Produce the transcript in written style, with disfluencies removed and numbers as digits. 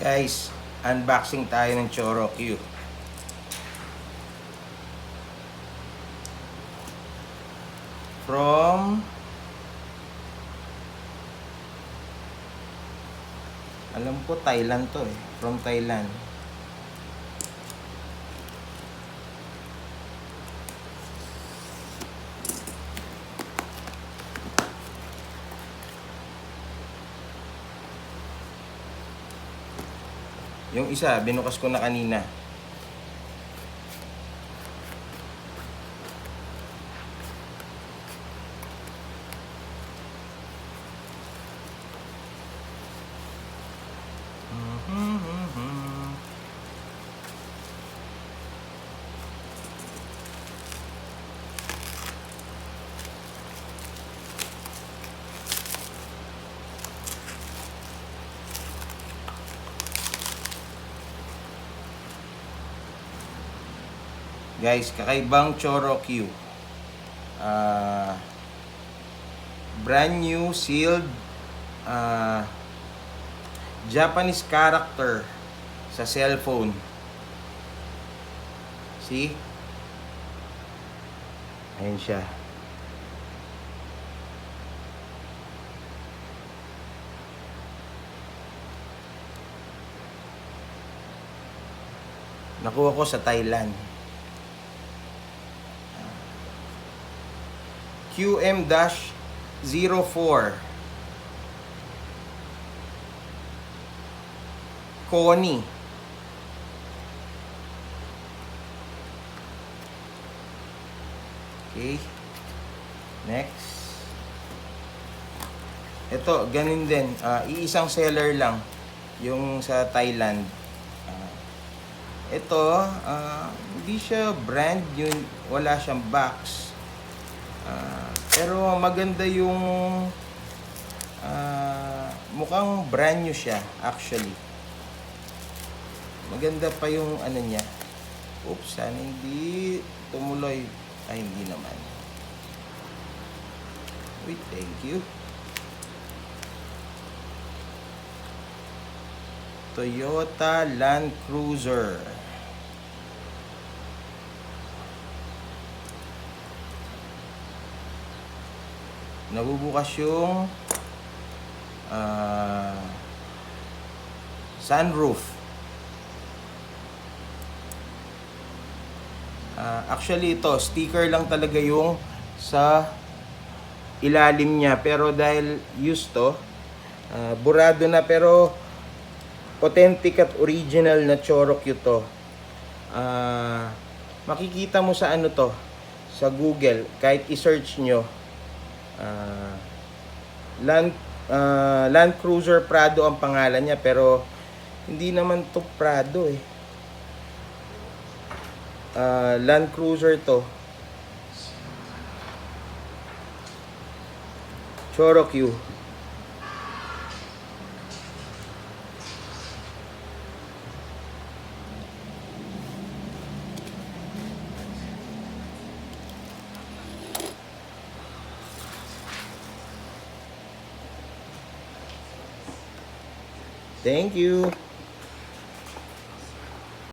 Guys, unboxing tayo ng Choro Q. From alam ko Thailand to eh. From Thailand. Yung isa, binukas ko na kanina. Guys, kakaibang Choro Q. Brand new sealed Japanese character sa cellphone. See? Ayan siya. Nakuha ko sa Thailand. QM-04 Koni. Okay. Next. Ito, ganun din. Iisang seller lang. Yung sa Thailand. Ito, hindi siya brand. Wala siyang box. Pero maganda yung mukhang brand new siya actually. Maganda pa yung ano niya. Oops, sana hindi tumuloy. Ay, hindi naman. Wait, thank you. Toyota Land Cruiser. Nabubukas yung sunroof. Actually ito, sticker lang talaga yung sa ilalim niya. Pero dahil used to, burado na pero authentic at original na Choro Q to. Makikita mo sa ano to, sa Google, kahit i-search nyo. Land Cruiser Prado ang pangalan niya, pero hindi naman to Prado eh. Land Cruiser to. Choro Q. Thank you.